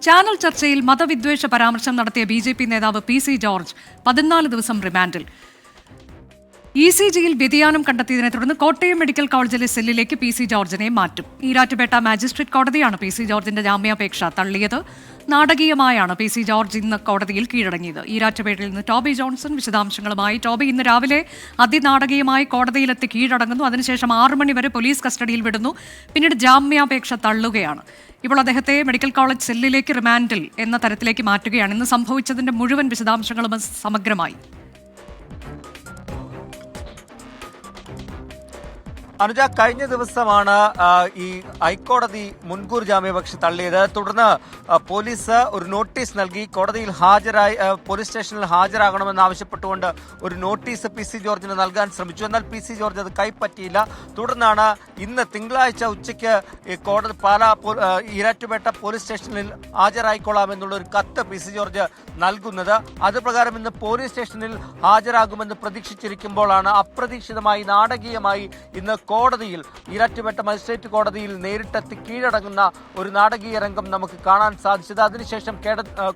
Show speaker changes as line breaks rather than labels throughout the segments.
Channel ചർച്ചയിൽ മതവിദ്വേഷ പരാമർശം നടത്തിയ ബി.ജെ.പി. നേതാവ് PC ജോർജ് 14 ദിവസം റിമാൻഡിൽ. ECGയിൽ വ്യതിയാനം കണ്ടെത്തിയതിനെ തുടർന്ന് കോട്ടയം മെഡിക്കൽ കോളേജിലെ സെല്ലിലേക്ക് PC ജോർജിനെ മാറ്റും. ഈരാറ്റുപേട്ട മാജിസ്ട്രേറ്റ് കോടതിയാണ് PC ജോർജിന്റെ ജാമ്യാപേക്ഷ തള്ളിയത്. നാടകീയമായാണ് PC ജോർജ് ഇന്ന് കോടതിയിൽ കീഴടങ്ങിയത്. ഈരാറ്റുപേട്ടയിൽ നിന്ന് ടോബി ജോൺസൺ വിശദാംശങ്ങളുമായി. ടോബി, ഇന്ന് രാവിലെ അതിനാടകീയമായി കോടതിയിലെത്തി കീഴടങ്ങുന്നു. അതിനുശേഷം 6 മണി വരെ പോലീസ് കസ്റ്റഡിയിൽ വിടുന്നു. പിന്നീട് ജാമ്യാപേക്ഷ തള്ളുകയാണ്. ഇപ്പോൾ അദ്ദേഹത്തെ മെഡിക്കൽ കോളേജ് സെല്ലിലേക്ക് റിമാൻഡിൽ എന്ന തരത്തിലേക്ക് മാറ്റുകയാണ്. ഇന്ന് സംഭവിച്ചതിന്റെ മുഴുവൻ വിശദാംശങ്ങളും സമഗ്രമായി.
അനുജ, കഴിഞ്ഞ ദിവസമാണ് ഈ ഹൈക്കോടതി മുൻകൂർ ജാമ്യാപേക്ഷ തള്ളിയത്. തുടർന്ന് പോലീസ് ഒരു നോട്ടീസ് നൽകി കോടതിയിൽ പോലീസ് സ്റ്റേഷനിൽ ഹാജരാകണമെന്ന് ആവശ്യപ്പെട്ടുകൊണ്ട് ഒരു നോട്ടീസ് PC ജോർജിന് നൽകാൻ ശ്രമിച്ചു. എന്നാൽ PC ജോർജ് അത് കൈപ്പറ്റിയില്ല. തുടർന്നാണ് ഇന്ന് തിങ്കളാഴ്ച ഉച്ചയ്ക്ക് കോടതി ഈരാറ്റുപേട്ട പോലീസ് സ്റ്റേഷനിൽ ഹാജരായിക്കൊള്ളാമെന്നുള്ള ഒരു കത്ത് PC ജോർജ് നൽകുന്നത്. അതുപ്രകാരം ഇന്ന് പോലീസ് സ്റ്റേഷനിൽ ഹാജരാകുമെന്ന് പ്രതീക്ഷിച്ചിരിക്കുമ്പോഴാണ് അപ്രതീക്ഷിതമായി നാടകീയമായി ഇന്ന് കോടതിയിൽ ഈരാറ്റുപേട്ട മജിസ്ട്രേറ്റ് കോടതിയിൽ നേരിട്ടെത്തി കീഴടങ്ങുന്ന ഒരു നാടകീയ രംഗം നമുക്ക് കാണാൻ സാധിച്ചത്. അതിനുശേഷം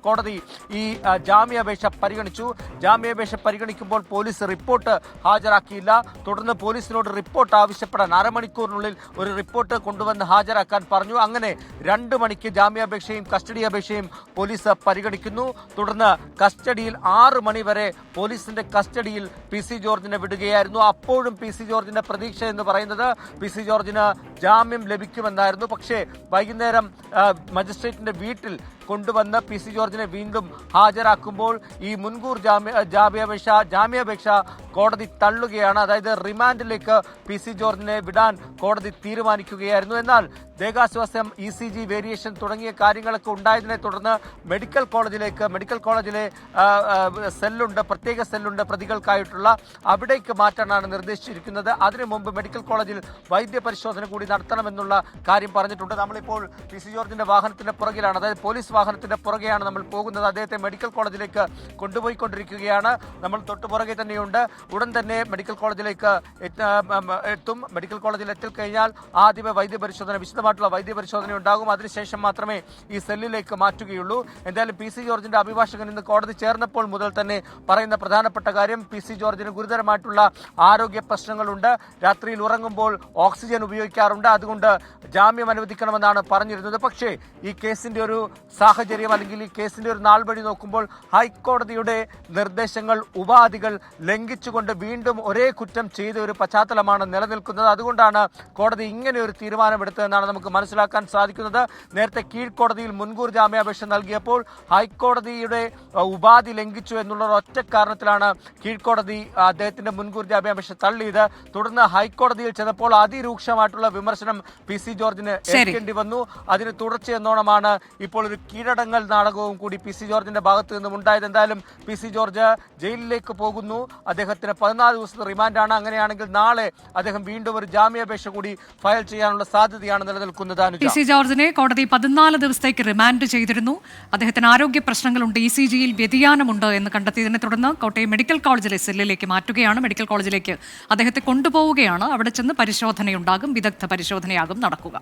കോടതി ഈ ജാമ്യാപേക്ഷ പരിഗണിച്ചു. ജാമ്യാപേക്ഷ പരിഗണിക്കുമ്പോൾ പോലീസ് റിപ്പോർട്ട് ഹാജരാക്കിയില്ല. തുടർന്ന് പോലീസിനോട് റിപ്പോർട്ട് ആവശ്യപ്പെടാൻ അരമണിക്കൂറിനുള്ളിൽ ഒരു റിപ്പോർട്ട് കൊണ്ടുവന്ന് ഹാജരാക്കാൻ പറഞ്ഞു. അങ്ങനെ 2 മണിക്ക് ജാമ്യാപേക്ഷയും കസ്റ്റഡി അപേക്ഷയും പോലീസ് പരിഗണിക്കുന്നു. തുടർന്ന് കസ്റ്റഡിയിൽ 6 മണി വരെ പോലീസിന്റെ കസ്റ്റഡിയിൽ PC ജോർജിനെ വിടുകയായിരുന്നു. അപ്പോഴും PC ജോർജിന്റെ പ്രതീക്ഷ എന്ന് പറയുന്നത് PC ജോർജിന് ജാമ്യം ലഭിക്കുമെന്നായിരുന്നു. പക്ഷേ വൈകുന്നേരം മജിസ്ട്രേറ്റിന്റെ വീട്ടിൽ കൊണ്ടുവന്ന് PC ജോർജിനെ വീണ്ടും ഹാജരാക്കുമ്പോൾ ഈ മുൻകൂർ ജാമ്യാപേക്ഷ കോടതി തള്ളുകയാണ്. അതായത് റിമാൻഡിലേക്ക് PC ജോർജിനെ വിടാൻ കോടതി തീരുമാനിക്കുകയായിരുന്നു. എന്നാൽ ദേഹാശ്വാസം, ECG വേരിയേഷൻ തുടങ്ങിയ കാര്യങ്ങളൊക്കെ ഉണ്ടായതിനെ തുടർന്ന് മെഡിക്കൽ കോളേജിലെ സെല്ലുണ്ട്, പ്രത്യേക സെല്ലുണ്ട് പ്രതികൾക്കായിട്ടുള്ള, അവിടേക്ക് മാറ്റാനാണ് നിർദ്ദേശിച്ചിരിക്കുന്നത്. അതിനു മുമ്പ് മെഡിക്കൽ കോളേജിൽ വൈദ്യപരിശോധന കൂടി നടത്തണമെന്നുള്ള കാര്യം പറഞ്ഞിട്ടുണ്ട്. നമ്മളിപ്പോൾ PC ജോർജിന്റെ വാഹനത്തിന്റെ പുറകിലാണ്, അതായത് പോലീസ് വാഹനത്തിന്റെ പുറകെയാണ് നമ്മൾ പോകുന്നത്. അദ്ദേഹത്തെ മെഡിക്കൽ കോളേജിലേക്ക് കൊണ്ടുപോയിക്കൊണ്ടിരിക്കുകയാണ്. നമ്മൾ തൊട്ടുപുറകെ തന്നെയുണ്ട്. ഉടൻ തന്നെ മെഡിക്കൽ കോളേജിലേക്ക് എത്തും. മെഡിക്കൽ കോളേജിൽ എത്തിക്കഴിഞ്ഞാൽ ആദ്യമേ വിശദമായിട്ടുള്ള വൈദ്യപരിശോധന ഉണ്ടാകും. അതിനുശേഷം മാത്രമേ ഈ സെല്ലിലേക്ക് മാറ്റുകയുള്ളൂ. എന്തായാലും PC ജോർജിന്റെ അഭിഭാഷകൻ ഇന്ന് കോടതി ചേർന്നപ്പോൾ മുതൽ തന്നെ പറയുന്ന പ്രധാനപ്പെട്ട കാര്യം, PC ജോർജിന് ഗുരുതരമായിട്ടുള്ള ആരോഗ്യ പ്രശ്നങ്ങളുണ്ട്. രാത്രിയിൽ ഉറങ്ങുമ്പോൾ ഓക്സിജൻ ഉപയോഗിക്കാറുണ്ട്. അതുകൊണ്ട് ജാമ്യം അനുവദിക്കണമെന്നാണ് പറഞ്ഞിരുന്നത്. പക്ഷേ ഈ കേസിന്റെ ഒരു സാഹചര്യം, അല്ലെങ്കിൽ ഈ കേസിന്റെ ഒരു നാൾ വഴി നോക്കുമ്പോൾ ഹൈക്കോടതിയുടെ നിർദ്ദേശങ്ങൾ, ഉപാധികൾ ലംഘിച്ചുകൊണ്ട് വീണ്ടും ഒരേ കുറ്റം ചെയ്ത ഒരു പശ്ചാത്തലമാണ് നിലനിൽക്കുന്നത്. അതുകൊണ്ടാണ് കോടതി ഇങ്ങനെ ഒരു തീരുമാനമെടുത്തതെന്നാണ് നമുക്ക് മനസ്സിലാക്കാൻ സാധിക്കുന്നത്. നേരത്തെ കീഴ്ക്കോടതിയിൽ മുൻകൂർ ജാമ്യാപേക്ഷ നൽകിയപ്പോൾ ഹൈക്കോടതിയുടെ ഉപാധി ലംഘിച്ചു എന്നുള്ള ഒറ്റ കാരണത്തിലാണ് കീഴ്ക്കോടതി അദ്ദേഹത്തിന്റെ മുൻകൂർ ജാമ്യാപേക്ഷ തള്ളിയത്. തുടർന്ന് ഹൈക്കോടതിയിൽ ചെന്നപ്പോൾ അതിരൂക്ഷമായിട്ടുള്ള വിമർശനം PC ജോർജിന് ഏൽക്കേണ്ടി വന്നു. അതിന് തുടർച്ചയെന്നോണമാണ് ഇപ്പോൾ ഒരു കീഴടങ്ങൽ നാടകവും കൂടി PC ജോർജിന്റെ ഭാഗത്തു നിന്നും ഉണ്ടായത്. എന്തായാലും PC ജോർജ് ജയിലിലേക്ക് പോകുന്നു. അദ്ദേഹത്തിന് 14 ദിവസത്തെ റിമാൻഡാണ്. അങ്ങനെയാണെങ്കിൽ നാളെ അദ്ദേഹം വീണ്ടും ഒരു ജാമ്യാപേക്ഷ കൂടി ഫയൽ ചെയ്യാനുള്ള സാധ്യതയാണ് നിലനിൽക്കുന്നത്.
PC ജോർജിനെ കോടതി 14 ദിവസത്തേക്ക് റിമാൻഡ് ചെയ്തിരുന്നു. അദ്ദേഹത്തിന് ആരോഗ്യ പ്രശ്നങ്ങളുണ്ട്, ECGയിൽ വ്യതിയാനമുണ്ട് എന്ന് കണ്ടെത്തിയതിനെ തുടർന്ന് കോട്ടയം മെഡിക്കൽ കോളേജിലെ സെല്ലിലേക്ക് മാറ്റുകയാണ്. മെഡിക്കൽ കോളേജിലേക്ക് അദ്ദേഹത്തെ കൊണ്ടുപോവുകയാണ്. അവിടെ ചെന്ന് പരിശോധനയുണ്ടാകും, വിദഗ്ധ പരിശോധനയാകും നടക്കുക.